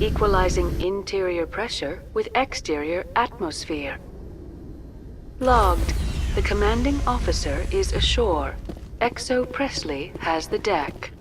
equalizing interior pressure with exterior atmosphere. Logged. The commanding officer is ashore. XO Presley has the deck.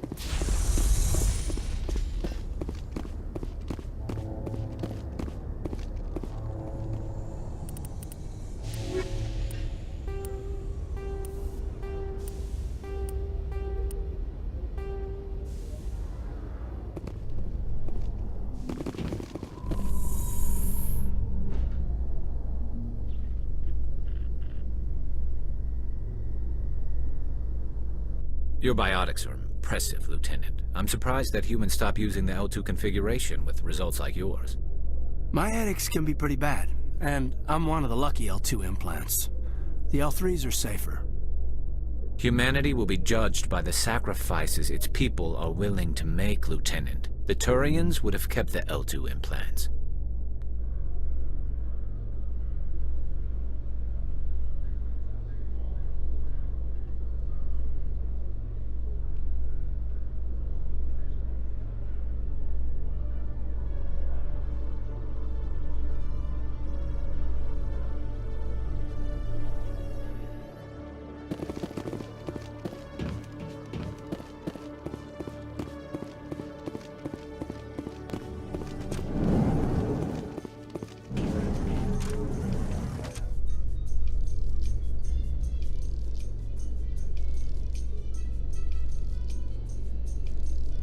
Your biotics are impressive, Lieutenant. I'm surprised that humans stop using the L2 configuration with results like yours. My headaches can be pretty bad, and I'm one of the lucky L2 implants. The L3s are safer. Humanity will be judged by the sacrifices its people are willing to make, Lieutenant. The Turians would have kept the L2 implants.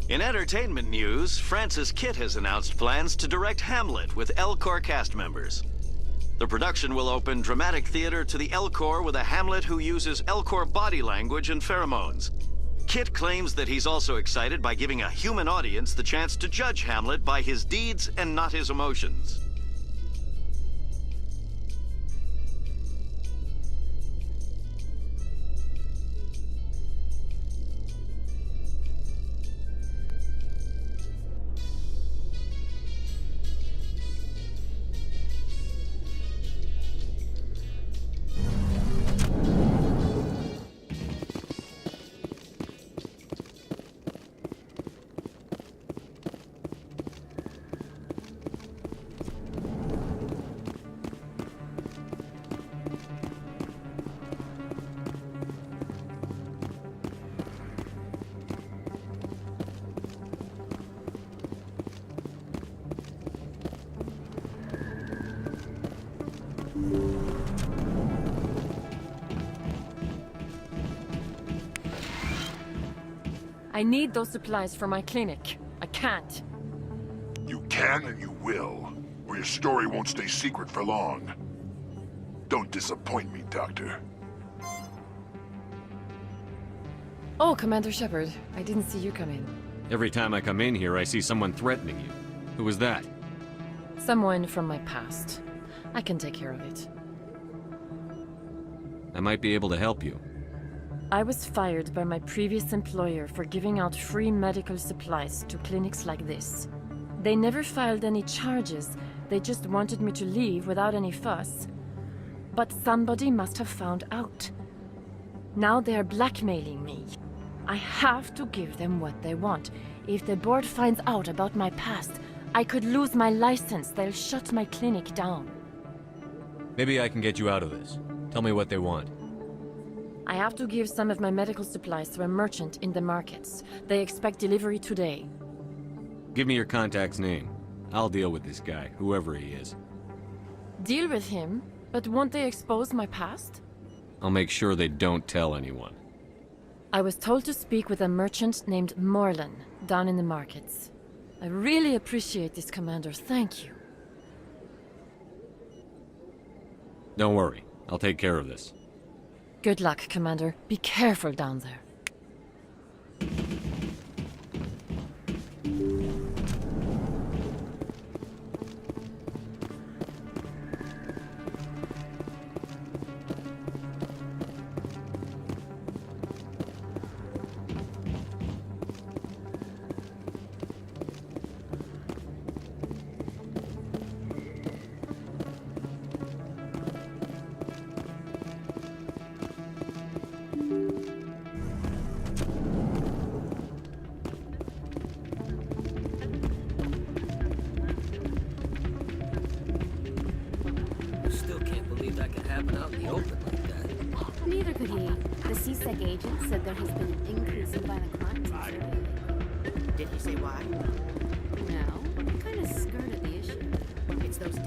In entertainment news, Francis Kitt has announced plans to direct Hamlet with L-Corps cast members. The production will open dramatic theater to the L-Corps with a Hamlet who uses L-Corps body language and pheromones. Kitt claims that he's also excited by giving a human audience the chance to judge Hamlet by his deeds and not his emotions. I need those supplies for my clinic. I can't. You can and you will, or your story won't stay secret for long. Don't disappoint me, Doctor. Oh, Commander Shepard. I didn't see you come in. Every time I come in here, I see someone threatening you. Who was that? Someone from my past. I can take care of it. I might be able to help you. I was fired by my previous employer for giving out free medical supplies to clinics like this. They never filed any charges. They just wanted me to leave without any fuss. But somebody must have found out. Now they're blackmailing me. I have to give them what they want. If the board finds out about my past, I could lose my license. They'll shut my clinic down. Maybe I can get you out of this. Tell me what they want. I have to give some of my medical supplies to a merchant in the markets. They expect delivery today. Give me your contact's name. I'll deal with this guy, whoever he is. Deal with him? But won't they expose my past? I'll make sure they don't tell anyone. I was told to speak with a merchant named Morlan, down in the markets. I really appreciate this, Commander. Thank you. Don't worry. I'll take care of this. Good luck, Commander. Be careful down there. happen out in the open like that. Neither could he. The CSEC agent said there has been an increase in violent crimes. Did he say why? No, he kind of skirted the issue. It's those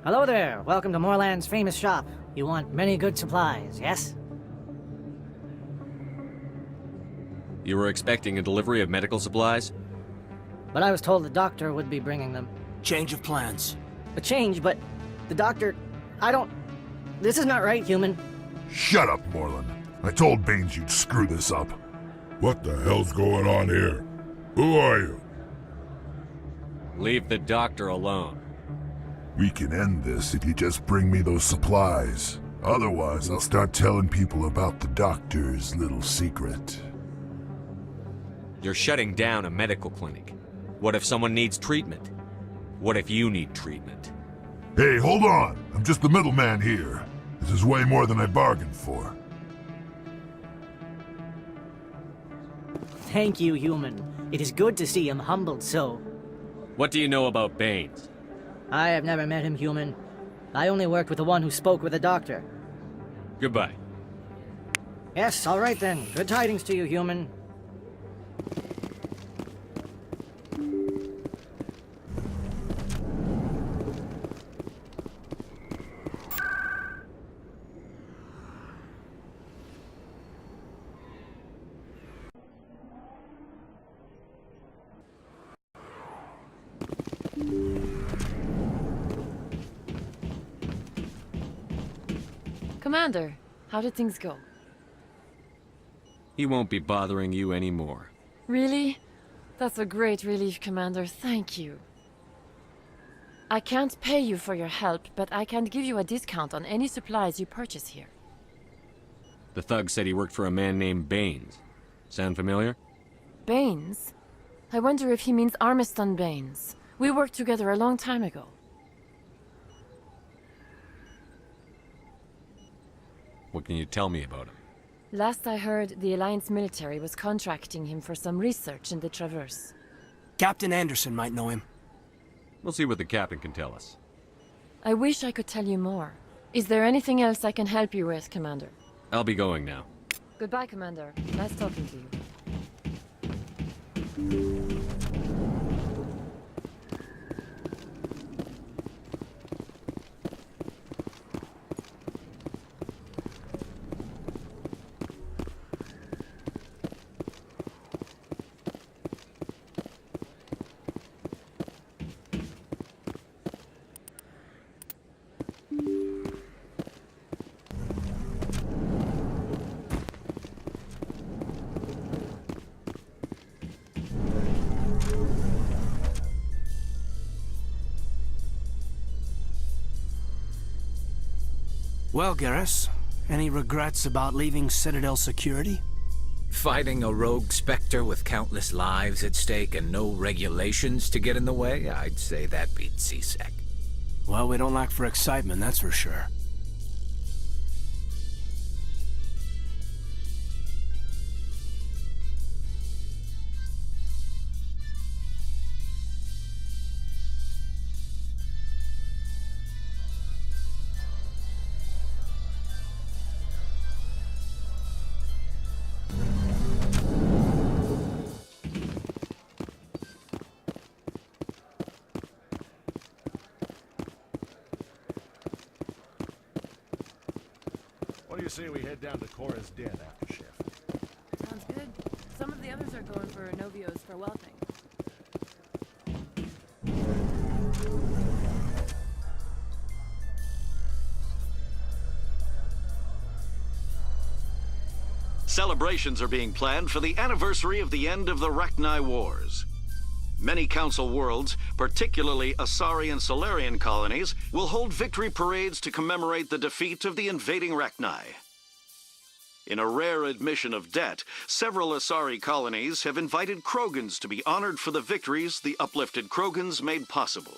Hello there. Welcome to Moorland's famous shop. You want many good supplies, yes? You were expecting a delivery of medical supplies? But I was told the doctor would be bringing them. Change of plans. A change, but the doctor... I don't... This is not right, human. Shut up, Moreland. I told Baines you'd screw this up. What the hell's going on here? Who are you? Leave the doctor alone. We can end this if you just bring me those supplies. Otherwise, I'll start telling people about the doctor's little secret. You're shutting down a medical clinic. What if someone needs treatment? What if you need treatment? Hey, hold on! I'm just the middleman here. This is way more than I bargained for. Thank you, human. It is good to see him humbled so. What do you know about Baines? I have never met him, human. I only worked with the one who spoke with the doctor. Goodbye. Yes, all right then. Good tidings to you, human. Commander, how did things go? He won't be bothering you anymore. Really? That's a great relief, Commander. Thank you. I can't pay you for your help, but I can give you a discount on any supplies you purchase here. The thug said he worked for a man named Baines. Sound familiar? Baines? I wonder if he means Armiston Baines. We worked together a long time ago. What can you tell me about him? Last I heard, the Alliance military was contracting him for some research in the Traverse. Captain Anderson might know him. We'll see what the captain can tell us. I wish I could tell you more. Is there anything else I can help you with, Commander? I'll be going now. Goodbye, Commander. Nice talking to you. Well, Garrus, any regrets about leaving Citadel Security? Fighting a rogue Spectre with countless lives at stake and no regulations to get in the way? I'd say that beats CSEC. Well, we don't lack for excitement, that's for sure. What do you say we head down to Cora's den after shift? Sounds good. Some of the others are going for Novio's farewell thing. Celebrations are being planned for the anniversary of the end of the Rachni Wars. Many Council worlds, particularly Asari and Solarian colonies, will hold victory parades to commemorate the defeat of the invading Rachni. In a rare admission of debt, several Asari colonies have invited Krogans to be honored for the victories the uplifted Krogans made possible.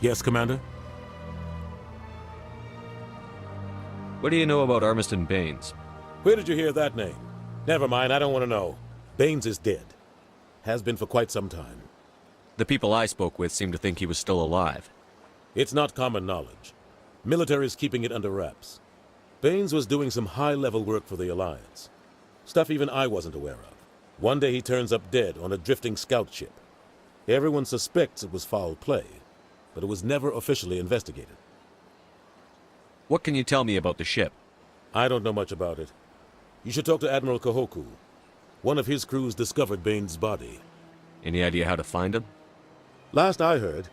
Yes, Commander? What do you know about Armiston Baines? Where did you hear that name? Never mind, I don't want to know. Baines is dead. Has been for quite some time. The people I spoke with seemed to think he was still alive. It's not common knowledge. Military is keeping it under wraps. Baines was doing some high-level work for the Alliance. Stuff even I wasn't aware of. One day he turns up dead on a drifting scout ship. Everyone suspects it was foul play, but it was never officially investigated. What can you tell me about the ship? I don't know much about it. You should talk to Admiral Kahoku. One of his crews discovered Baines' body. Any idea how to find him? Last I heard,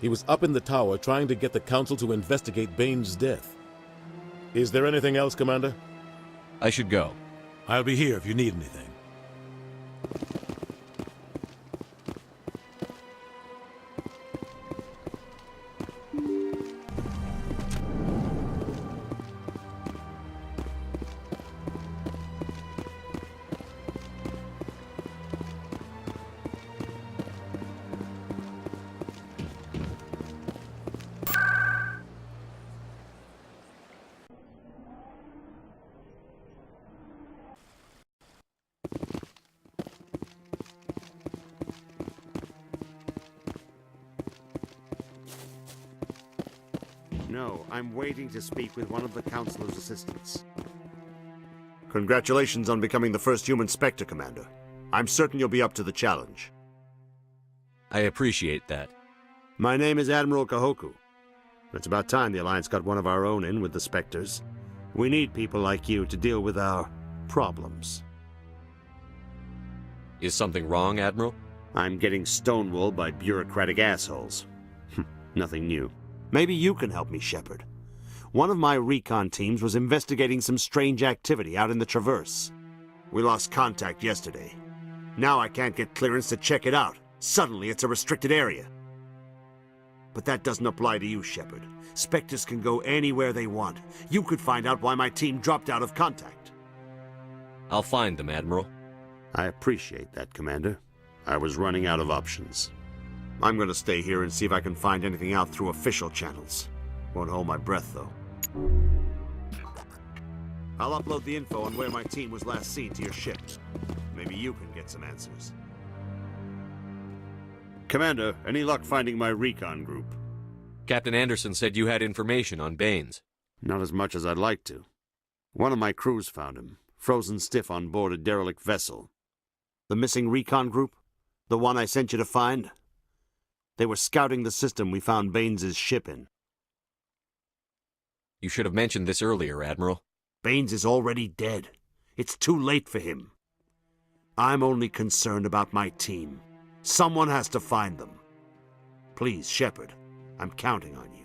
he was up in the tower trying to get the Council to investigate Baines' death. Is there anything else, Commander? I should go. I'll be here if you need anything. No, I'm waiting to speak with one of the Councilor's assistants. Congratulations on becoming the first human Spectre, Commander. I'm certain you'll be up to the challenge. I appreciate that. My name is Admiral Kahoku. It's about time the Alliance got one of our own in with the Spectres. We need people like you to deal with our problems. Is something wrong, Admiral? I'm getting stonewalled by bureaucratic assholes. Nothing new. Maybe you can help me, Shepard. One of my recon teams was investigating some strange activity out in the Traverse. We lost contact yesterday. Now I can't get clearance to check it out. Suddenly it's a restricted area. But that doesn't apply to you, Shepard. Spectres can go anywhere they want. You could find out why my team dropped out of contact. I'll find them, Admiral. I appreciate that, Commander. I was running out of options. I'm going to stay here and see if I can find anything out through official channels. Won't hold my breath, though. I'll upload the info on where my team was last seen to your ship. Maybe you can get some answers. Commander, any luck finding my recon group? Captain Anderson said you had information on Baines. Not as much as I'd like to. One of my crews found him, frozen stiff on board a derelict vessel. The missing recon group? The one I sent you to find? They were scouting the system we found Baines' ship in. You should have mentioned this earlier, Admiral. Baines is already dead. It's too late for him. I'm only concerned about my team. Someone has to find them. Please, Shepard. I'm counting on you.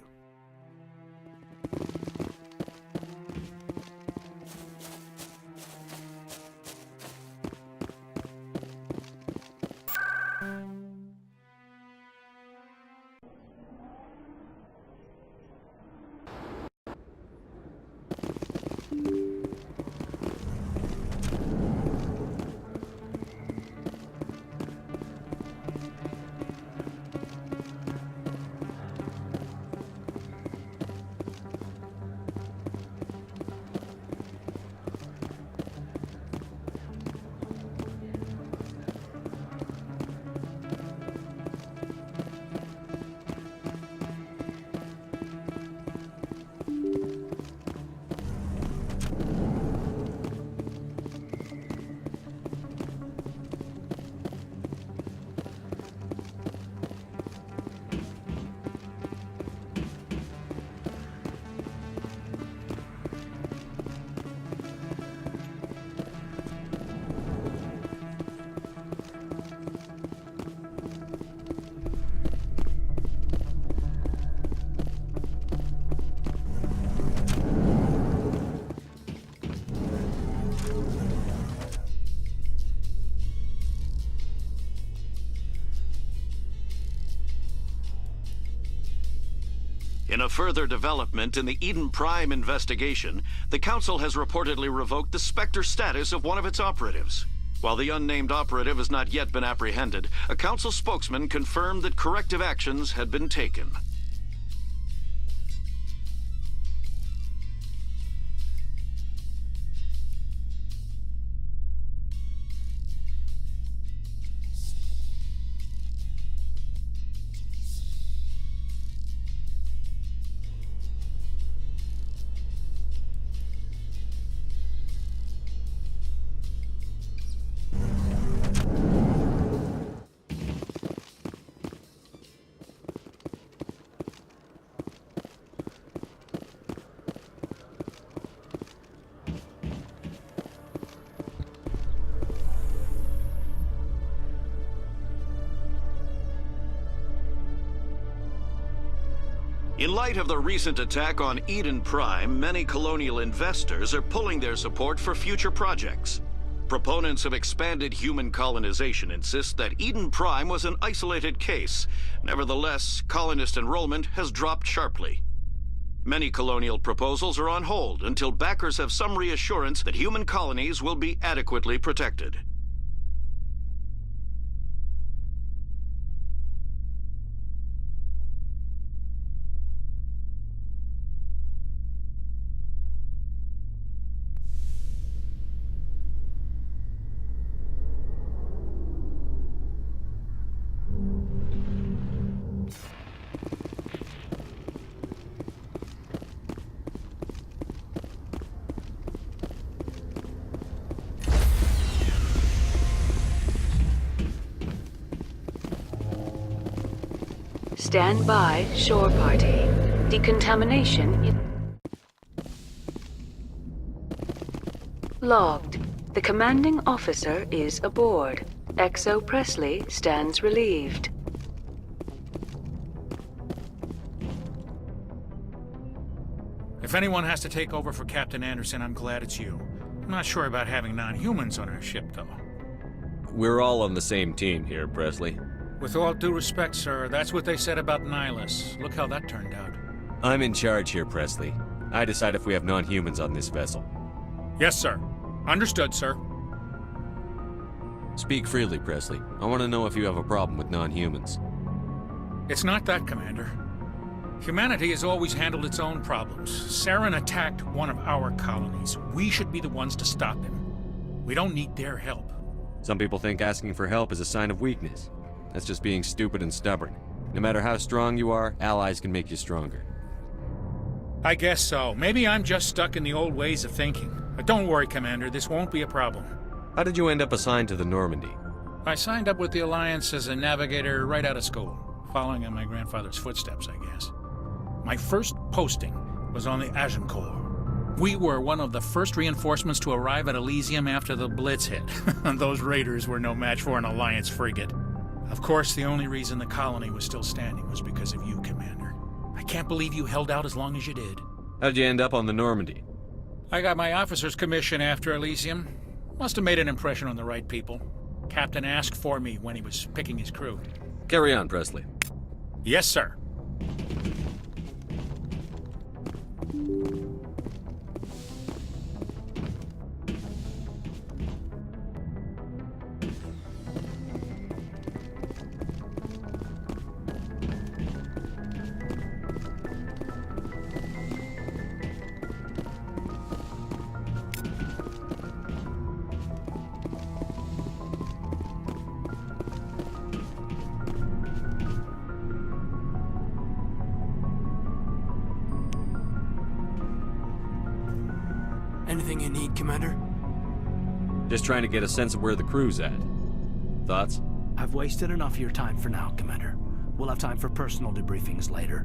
In a further development in the Eden Prime investigation, the Council has reportedly revoked the Spectre status of one of its operatives. While the unnamed operative has not yet been apprehended, a Council spokesman confirmed that corrective actions had been taken. In light of the recent attack on Eden Prime, many colonial investors are pulling their support for future projects. Proponents of expanded human colonization insist that Eden Prime was an isolated case. Nevertheless, colonist enrollment has dropped sharply. Many colonial proposals are on hold until backers have some reassurance that human colonies will be adequately protected. Stand by, shore party. Decontamination logged. The commanding officer is aboard. XO Presley stands relieved. If anyone has to take over for Captain Anderson, I'm glad it's you. I'm not sure about having non-humans on our ship, though. We're all on the same team here, Presley. With all due respect, sir, that's what they said about Nihilus. Look how that turned out. I'm in charge here, Presley. I decide if we have non-humans on this vessel. Yes, sir. Understood, sir. Speak freely, Presley. I want to know if you have a problem with non-humans. It's not that, Commander. Humanity has always handled its own problems. Saren attacked one of our colonies. We should be the ones to stop him. We don't need their help. Some people think asking for help is a sign of weakness. That's just being stupid and stubborn. No matter how strong you are, allies can make you stronger. I guess so. Maybe I'm just stuck in the old ways of thinking. But don't worry, Commander, this won't be a problem. How did you end up assigned to the Normandy? I signed up with the Alliance as a navigator right out of school, following in my grandfather's footsteps, I guess. My first posting was on the Agincourt. We were one of the first reinforcements to arrive at Elysium after the Blitz hit. Those raiders were no match for an Alliance frigate. Of course, the only reason the colony was still standing was because of you, Commander. I can't believe you held out as long as you did. How'd you end up on the Normandy? I got my officer's commission after Elysium. Must have made an impression on the right people. Captain asked for me when he was picking his crew. Carry on, Presley. Yes, sir. Anything you need, Commander? Just trying to get a sense of where the crew's at. Thoughts? I've wasted enough of your time for now, Commander. We'll have time for personal debriefings later.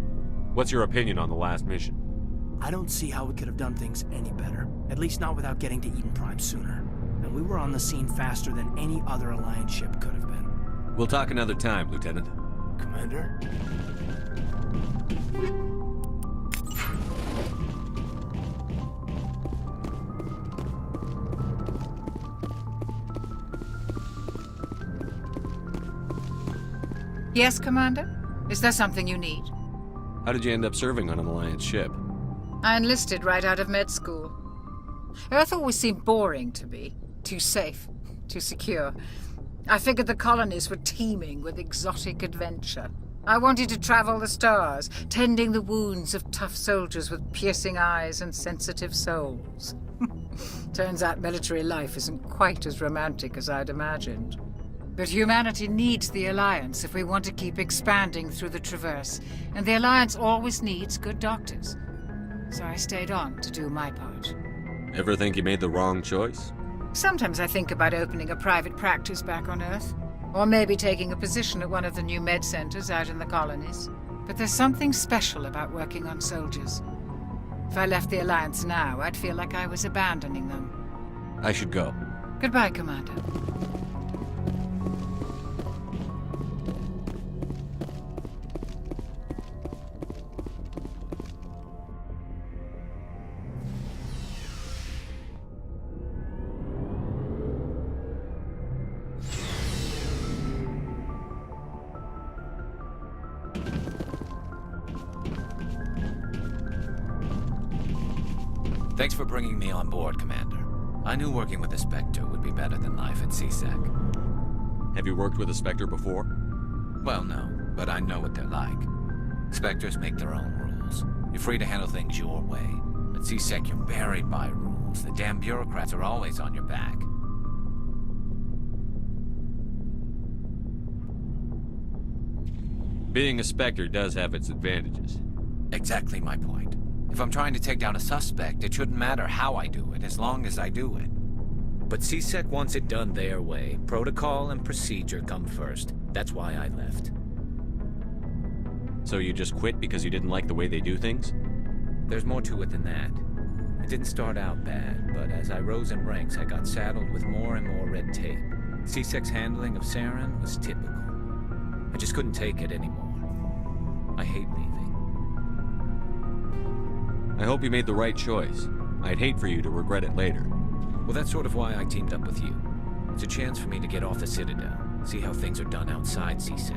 What's your opinion on the last mission? I don't see how we could have done things any better. At least not without getting to Eden Prime sooner. And we were on the scene faster than any other Alliance ship could have been. We'll talk another time, Lieutenant. Commander? Yes, Commander? Is there something you need? How did you end up serving on an Alliance ship? I enlisted right out of med school. Earth always seemed boring to me. Too safe, too secure. I figured the colonies were teeming with exotic adventure. I wanted to travel the stars, tending the wounds of tough soldiers with piercing eyes and sensitive souls. Turns out military life isn't quite as romantic as I'd imagined. But humanity needs the Alliance if we want to keep expanding through the Traverse, and the Alliance always needs good doctors. So I stayed on to do my part. Ever think you made the wrong choice? Sometimes I think about opening a private practice back on Earth, or maybe taking a position at one of the new med centers out in the colonies. But there's something special about working on soldiers. If I left the Alliance now, I'd feel like I was abandoning them. I should go. Goodbye, Commander. Thanks for bringing me on board, Commander. I knew working with the Spectre would be better than life at CSEC. Have you worked with a Spectre before? Well, no, but I know what they're like. Spectres make their own rules. You're free to handle things your way. At CSEC, you're buried by rules. The damn bureaucrats are always on your back. Being a Spectre does have its advantages. Exactly my point. If I'm trying to take down a suspect, it shouldn't matter how I do it, as long as I do it. But CSEC wants it done their way. Protocol and procedure come first. That's why I left. So you just quit because you didn't like the way they do things? There's more to it than that. It didn't start out bad, but as I rose in ranks, I got saddled with more and more red tape. CSEC's handling of Saren was typical. I just couldn't take it anymore. I hate leaving. I hope you made the right choice. I'd hate for you to regret it later. Well, that's sort of why I teamed up with you. It's a chance for me to get off the Citadel, see how things are done outside CSEC.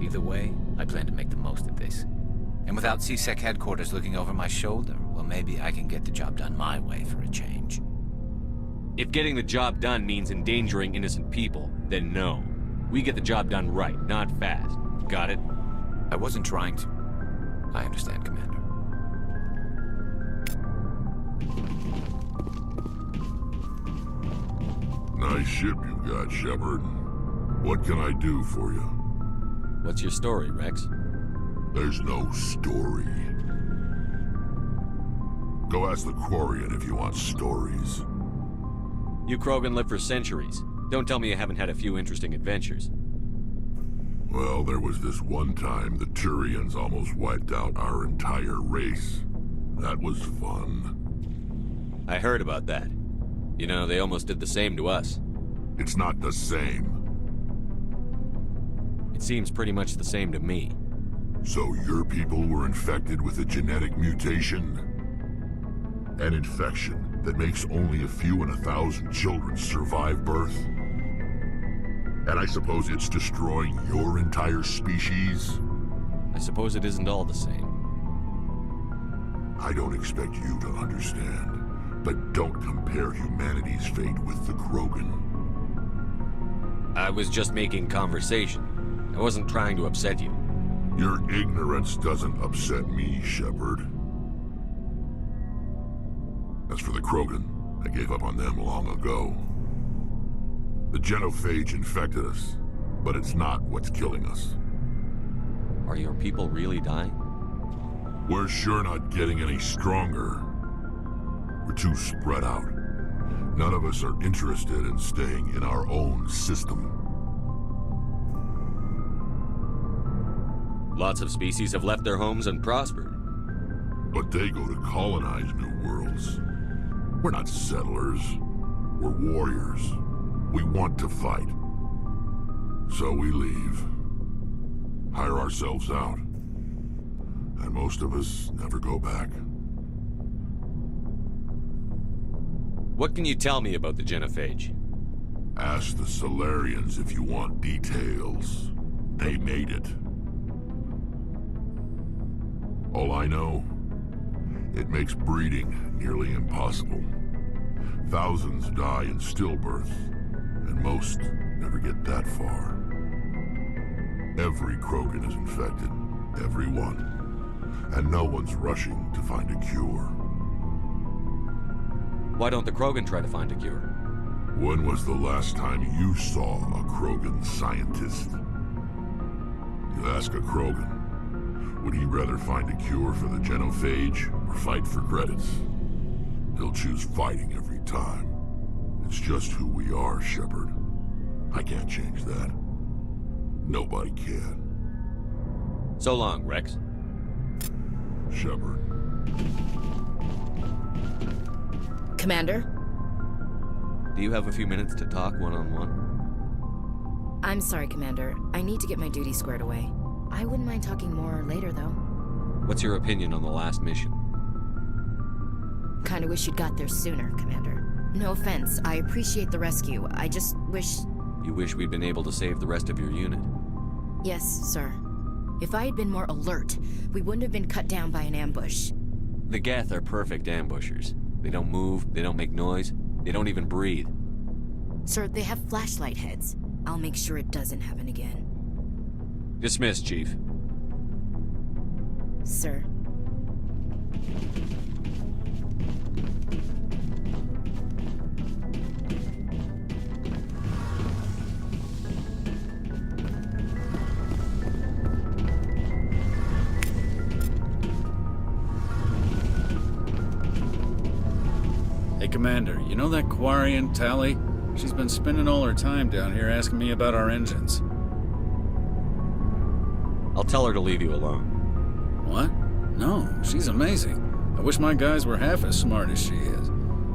Either way, I plan to make the most of this. And without CSEC headquarters looking over my shoulder, well, maybe I can get the job done my way for a change. If getting the job done means endangering innocent people, then no. We get the job done right, not fast. Got it? I wasn't trying to. I understand, Commander. Nice ship you've got, Shepard. What can I do for you? What's your story, Rex? There's no story. Go ask the Quarian if you want stories. You Krogan lived for centuries. Don't tell me you haven't had a few interesting adventures. Well, there was this one time the Turians almost wiped out our entire race. That was fun. I heard about that. You know, they almost did the same to us. It's not the same. It seems pretty much the same to me. So your people were infected with a genetic mutation? An infection that makes only a few in 1,000 children survive birth? And I suppose it's destroying your entire species? I suppose it isn't all the same. I don't expect you to understand, but don't compare humanity's fate with the Krogan. I was just making conversation. I wasn't trying to upset you. Your ignorance doesn't upset me, Shepard. As for the Krogan, I gave up on them long ago. The genophage infected us, but it's not what's killing us. Are your people really dying? We're sure not getting any stronger. We're too spread out. None of us are interested in staying in our own system. Lots of species have left their homes and prospered. But they go to colonize new worlds. We're not settlers. We're warriors. We want to fight. So we leave. Hire ourselves out. And most of us never go back. What can you tell me about the genophage? Ask the Solarians if you want details. They made it. All I know, it makes breeding nearly impossible. Thousands die in stillbirth, and most never get that far. Every Krogan is infected, every one. And no one's rushing to find a cure. Why don't the Krogan try to find a cure? When was the last time you saw a Krogan scientist? You ask a Krogan, would he rather find a cure for the genophage or fight for credits? He'll choose fighting every time. It's just who we are, Shepard. I can't change that. Nobody can. So long, Rex. Shepard. Commander? Do you have a few minutes to talk one-on-one? I'm sorry, Commander. I need to get my duty squared away. I wouldn't mind talking more later, though. What's your opinion on the last mission? Kinda wish you'd got there sooner, Commander. No offense, I appreciate the rescue. I just wish... You wish we'd been able to save the rest of your unit? Yes, sir. If I had been more alert, we wouldn't have been cut down by an ambush. The Geth are perfect ambushers. They don't move, they don't make noise, they don't even breathe. Sir, they have flashlight heads. I'll make sure it doesn't happen again. Dismissed, Chief. Sir. Hey, Commander, you know that Quarian, Tally? She's been spending all her time down here asking me about our engines. I'll tell her to leave you alone. What? No, she's amazing. I wish my guys were half as smart as she is.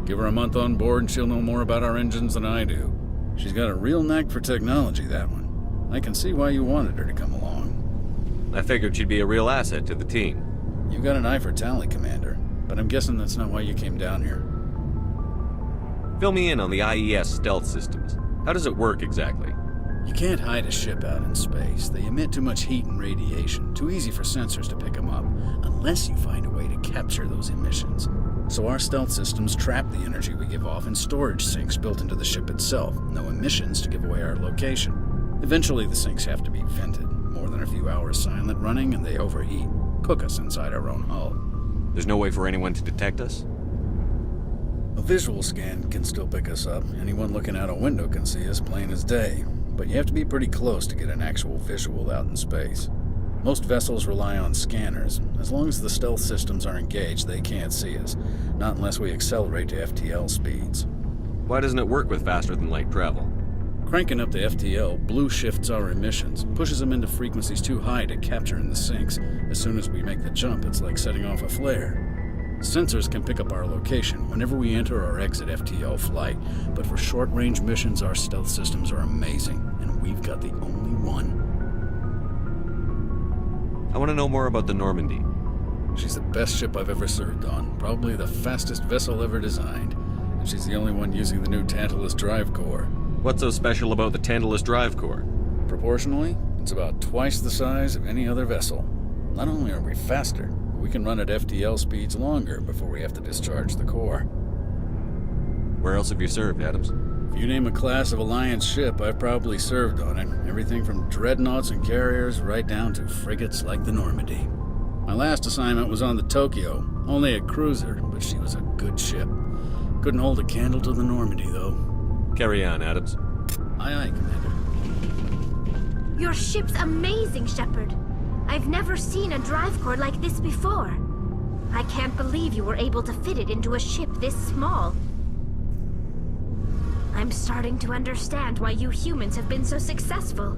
Give her a month on board and she'll know more about our engines than I do. She's got a real knack for technology, that one. I can see why you wanted her to come along. I figured she'd be a real asset to the team. You got an eye for Tally, Commander, but I'm guessing that's not why you came down here. Fill me in on the IES stealth systems. How does it work exactly? You can't hide a ship out in space. They emit too much heat and radiation, too easy for sensors to pick them up, unless you find a way to capture those emissions. So our stealth systems trap the energy we give off in storage sinks built into the ship itself. No emissions to give away our location. Eventually the sinks have to be vented. More than a few hours silent running and they overheat. Cook us inside our own hull. There's no way for anyone to detect us? A visual scan can still pick us up. Anyone looking out a window can see us plain as day. But you have to be pretty close to get an actual visual out in space. Most vessels rely on scanners. As long as the stealth systems are engaged, they can't see us. Not unless we accelerate to FTL speeds. Why doesn't it work with faster-than-light travel? Cranking up to FTL blue shifts our emissions, pushes them into frequencies too high to capture in the sinks. As soon as we make the jump, it's like setting off a flare. Sensors can pick up our location whenever we enter or exit FTL flight, but for short-range missions, our stealth systems are amazing, and we've got the only one. I want to know more about the Normandy. She's the best ship I've ever served on. Probably the fastest vessel ever designed. And she's the only one using the new Tantalus drive core. What's so special about the Tantalus drive core? Proportionally, it's about twice the size of any other vessel. Not only are we faster, but we can run at FTL speeds longer before we have to discharge the core. Where else have you served, Adams? If you name a class of Alliance ship, I've probably served on it. Everything from dreadnoughts and carriers right down to frigates like the Normandy. My last assignment was on the Tokyo, only a cruiser, but she was a good ship. Couldn't hold a candle to the Normandy, though. Carry on, Adams. Aye, aye, Commander. Your ship's amazing, Shepard. I've never seen a drive core like this before. I can't believe you were able to fit it into a ship this small. I'm starting to understand why you humans have been so successful.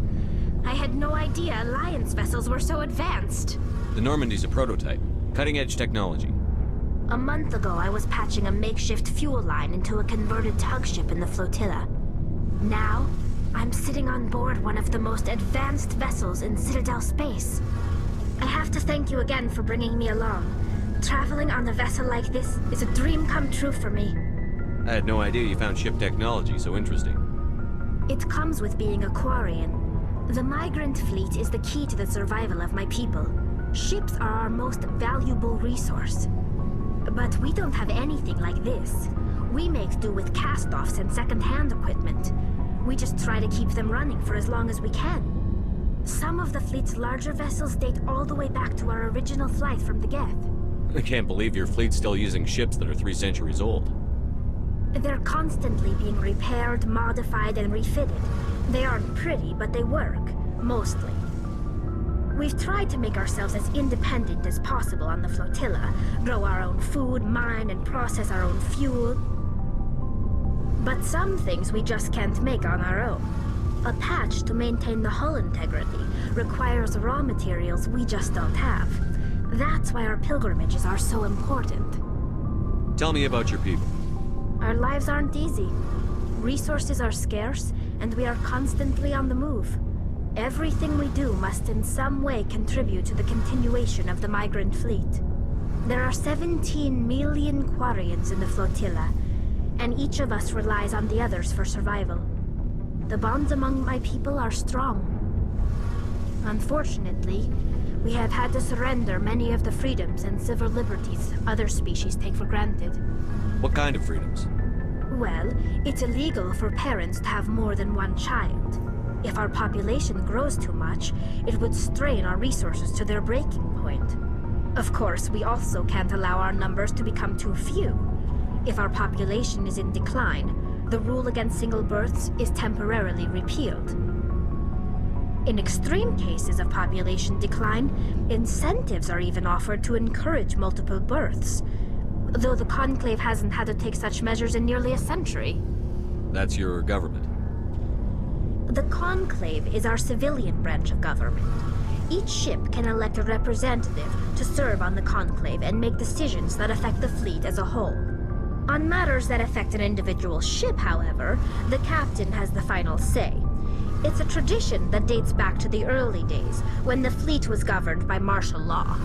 I had no idea Alliance vessels were so advanced. The Normandy's a prototype. Cutting-edge technology. A month ago, I was patching a makeshift fuel line into a converted tug ship in the flotilla. Now, I'm sitting on board one of the most advanced vessels in Citadel space. I have to thank you again for bringing me along. Traveling on a vessel like this is a dream come true for me. I had no idea you found ship technology so interesting. It comes with being a Quarian. The migrant fleet is the key to the survival of my people. Ships are our most valuable resource. But we don't have anything like this. We make do with cast-offs and second-hand equipment. We just try to keep them running for as long as we can. Some of the fleet's larger vessels date all the way back to our original flight from the Geth. I can't believe your fleet's still using ships that are 3 centuries old. They're constantly being repaired, modified, and refitted. They aren't pretty, but they work. Mostly. We've tried to make ourselves as independent as possible on the flotilla, grow our own food, mine, and process our own fuel. But some things we just can't make on our own. A patch to maintain the hull integrity requires raw materials we just don't have. That's why our pilgrimages are so important. Tell me about your people. Our lives aren't easy. Resources are scarce, and we are constantly on the move. Everything we do must in some way contribute to the continuation of the migrant fleet. There are 17 million Quarians in the flotilla, and each of us relies on the others for survival. The bonds among my people are strong. Unfortunately, we have had to surrender many of the freedoms and civil liberties other species take for granted. What kind of freedoms? Well, it's illegal for parents to have more than one child. If our population grows too much, it would strain our resources to their breaking point. Of course, we also can't allow our numbers to become too few. If our population is in decline, the rule against single births is temporarily repealed. In extreme cases of population decline, incentives are even offered to encourage multiple births, though the Conclave hasn't had to take such measures in nearly a century. That's your government. The Conclave is our civilian branch of government. Each ship can elect a representative to serve on the Conclave and make decisions that affect the fleet as a whole. On matters that affect an individual ship, however, the captain has the final say. It's a tradition that dates back to the early days, when the fleet was governed by martial law.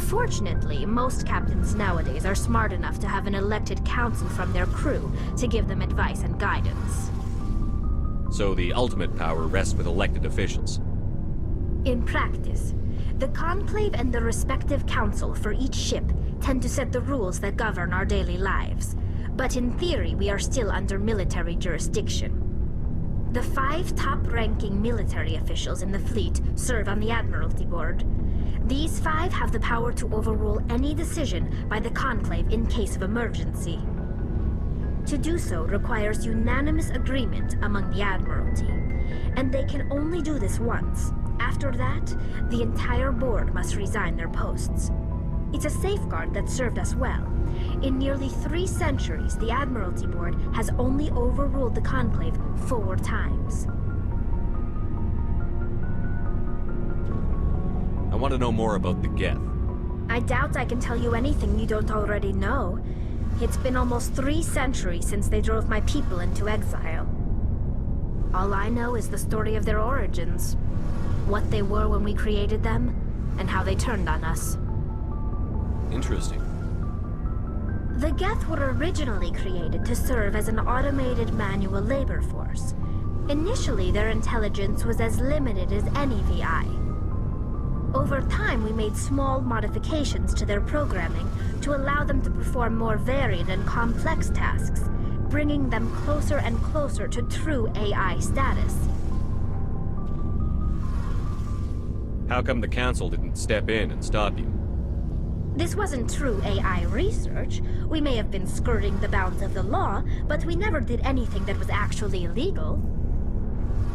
Fortunately, most captains nowadays are smart enough to have an elected council from their crew to give them advice and guidance. So the ultimate power rests with elected officials. In practice, the Conclave and the respective council for each ship tend to set the rules that govern our daily lives. But in theory, we are still under military jurisdiction. The 5 top-ranking military officials in the fleet serve on the Admiralty Board. These 5 have the power to overrule any decision by the Conclave in case of emergency. To do so requires unanimous agreement among the Admiralty, and they can only do this once. After that, the entire board must resign their posts. It's a safeguard that served us well. In nearly 3 centuries, the Admiralty Board has only overruled the Conclave 4 times. I want to know more about the Geth. I doubt I can tell you anything you don't already know. It's been almost 3 centuries since they drove my people into exile. All I know is the story of their origins. What they were when we created them, and how they turned on us. Interesting. The Geth were originally created to serve as an automated manual labor force. Initially, their intelligence was as limited as any VI. Over time, we made small modifications to their programming to allow them to perform more varied and complex tasks, bringing them closer and closer to true AI status. How come the Council didn't step in and stop you? This wasn't true AI research. We may have been skirting the bounds of the law, but we never did anything that was actually illegal.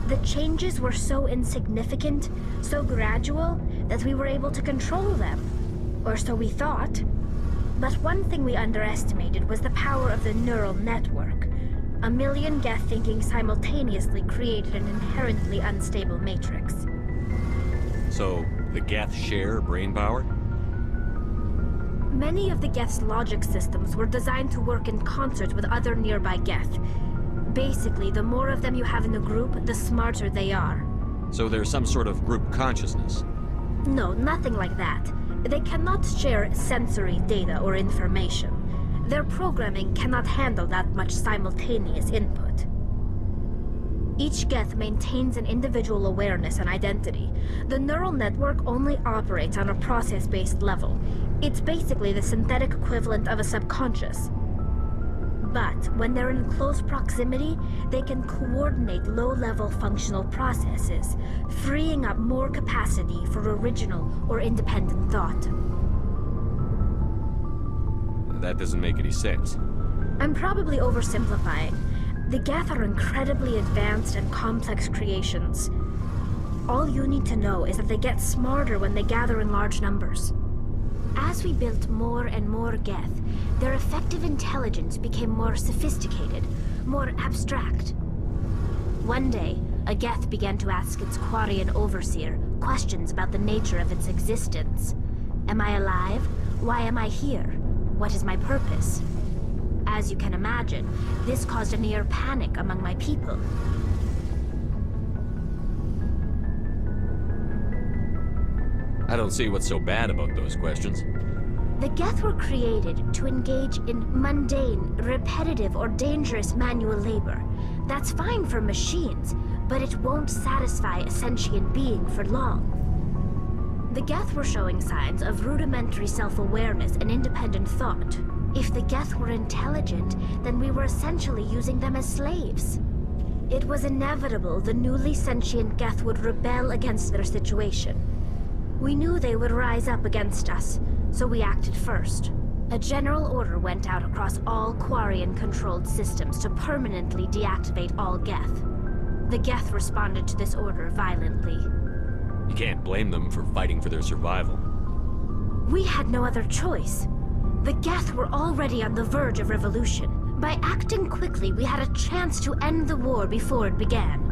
The changes were so insignificant, so gradual, that we were able to control them. Or so we thought. But one thing we underestimated was the power of the neural network. A million Geth thinking simultaneously created an inherently unstable matrix. So, the Geth share brain power? Many of the Geth's logic systems were designed to work in concert with other nearby Geth. Basically, the more of them you have in a group, the smarter they are. So there's some sort of group consciousness? No, nothing like that. They cannot share sensory data or information. Their programming cannot handle that much simultaneous input. Each Geth maintains an individual awareness and identity. The neural network only operates on a process-based level. It's basically the synthetic equivalent of a subconscious. But when they're in close proximity, they can coordinate low-level functional processes, freeing up more capacity for original or independent thought. That doesn't make any sense. I'm probably oversimplifying. The Geth are incredibly advanced and complex creations. All you need to know is that they get smarter when they gather in large numbers. As we built more and more Geth, their effective intelligence became more sophisticated, more abstract. One day, a Geth began to ask its Quarian overseer questions about the nature of its existence. Am I alive? Why am I here? What is my purpose? As you can imagine, this caused a near panic among my people. I don't see what's so bad about those questions. The Geth were created to engage in mundane, repetitive, or dangerous manual labor. That's fine for machines, but it won't satisfy a sentient being for long. The Geth were showing signs of rudimentary self-awareness and independent thought. If the Geth were intelligent, then we were essentially using them as slaves. It was inevitable the newly sentient Geth would rebel against their situation. We knew they would rise up against us, so we acted first. A general order went out across all Quarian-controlled systems to permanently deactivate all Geth. The Geth responded to this order violently. You can't blame them for fighting for their survival. We had no other choice. The Geth were already on the verge of revolution. By acting quickly, we had a chance to end the war before it began.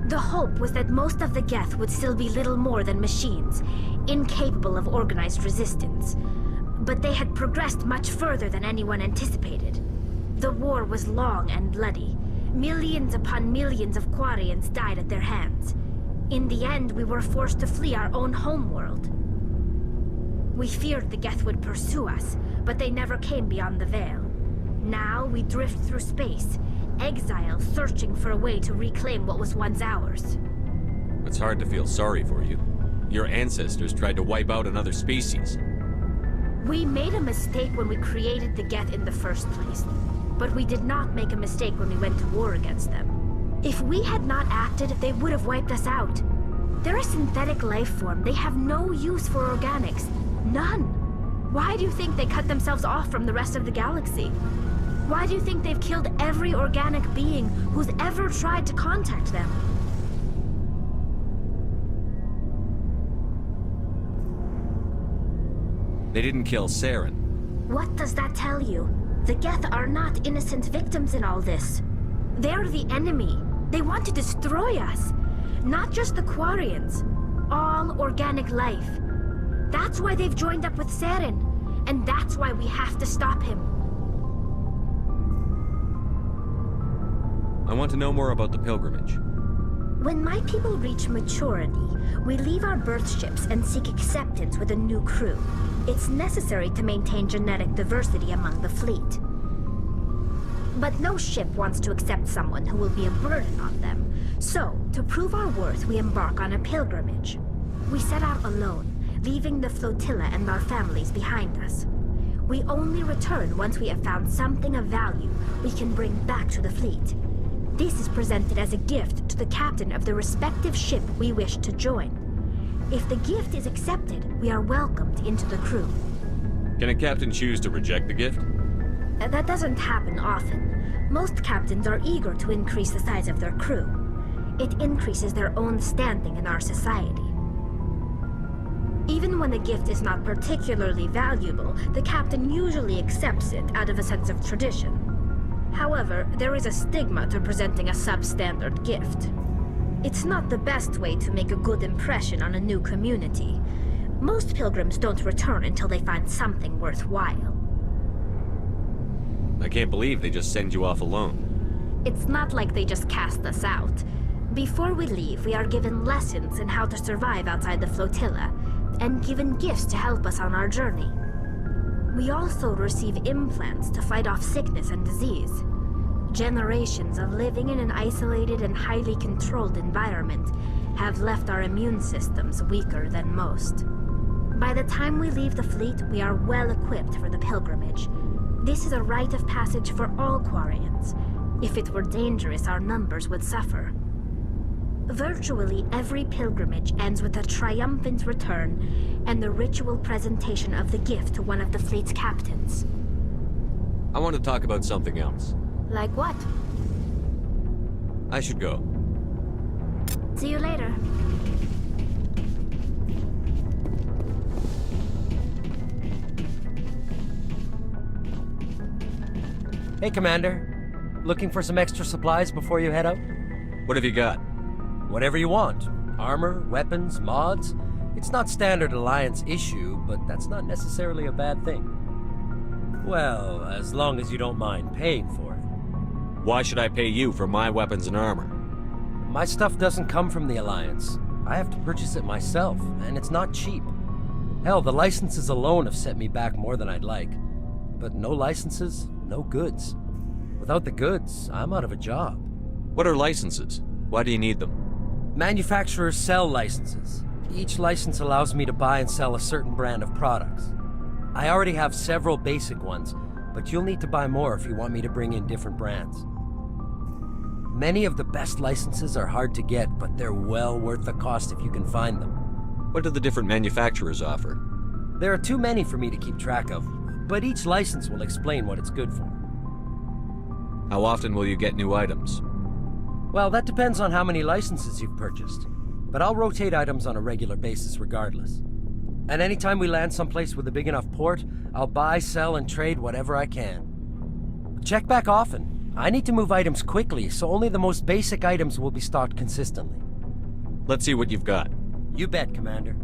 The hope was that most of the Geth would still be little more than machines, incapable of organized resistance. But they had progressed much further than anyone anticipated. The war was long and bloody. Millions upon millions of Quarians died at their hands. In the end, we were forced to flee our own homeworld. We feared the Geth would pursue us, but they never came beyond the Veil. Now we drift through space, exile searching for a way to reclaim what was once ours. It's hard to feel sorry for you. Your ancestors tried to wipe out another species. We made a mistake when we created the Geth in the first place, but we did not make a mistake when we went to war against them. If we had not acted, they would have wiped us out. They're a synthetic life form. They have no use for organics. None. Why do you think they cut themselves off from the rest of the galaxy? Why do you think they've killed every organic being who's ever tried to contact them? They didn't kill Saren. What does that tell you? The Geth are not innocent victims in all this. They're the enemy. They want to destroy us. Not just the Quarians. All organic life. That's why they've joined up with Saren. And that's why we have to stop him. I want to know more about the pilgrimage. When my people reach maturity, we leave our birth ships and seek acceptance with a new crew. It's necessary to maintain genetic diversity among the fleet. But no ship wants to accept someone who will be a burden on them. So, to prove our worth, we embark on a pilgrimage. We set out alone, leaving the flotilla and our families behind us. We only return once we have found something of value we can bring back to the fleet. This is presented as a gift to the captain of the respective ship we wish to join. If the gift is accepted, we are welcomed into the crew. Can a captain choose to reject the gift? That doesn't happen often. Most captains are eager to increase the size of their crew. It increases their own standing in our society. Even when a gift is not particularly valuable, the captain usually accepts it out of a sense of tradition. However, there is a stigma to presenting a substandard gift. It's not the best way to make a good impression on a new community. Most pilgrims don't return until they find something worthwhile. I can't believe they just send you off alone. It's not like they just cast us out. Before we leave, we are given lessons in how to survive outside the flotilla, and given gifts to help us on our journey. We also receive implants to fight off sickness and disease. Generations of living in an isolated and highly controlled environment have left our immune systems weaker than most. By the time we leave the fleet, we are well equipped for the pilgrimage. This is a rite of passage for all Quarians. If it were dangerous, our numbers would suffer. Virtually every pilgrimage ends with a triumphant return and the ritual presentation of the gift to one of the fleet's captains. I want to talk about something else. Like what? I should go. See you later. Hey, Commander. Looking for some extra supplies before you head out? What have you got? Whatever you want. Armor, weapons, mods. It's not standard Alliance issue, but that's not necessarily a bad thing. Well, as long as you don't mind paying for it. Why should I pay you for my weapons and armor? My stuff doesn't come from the Alliance. I have to purchase it myself, and it's not cheap. Hell, the licenses alone have set me back more than I'd like. But no licenses, no goods. Without the goods, I'm out of a job. What are licenses? Why do you need them? Manufacturers sell licenses. Each license allows me to buy and sell a certain brand of products. I already have several basic ones, but you'll need to buy more if you want me to bring in different brands. Many of the best licenses are hard to get, but they're well worth the cost if you can find them. What do the different manufacturers offer? There are too many for me to keep track of, but each license will explain what it's good for. How often will you get new items? Well, that depends on how many licenses you've purchased, but I'll rotate items on a regular basis regardless. And anytime we land someplace with a big enough port, I'll buy, sell, and trade whatever I can. Check back often. I need to move items quickly, so only the most basic items will be stocked consistently. Let's see what you've got. You bet, Commander.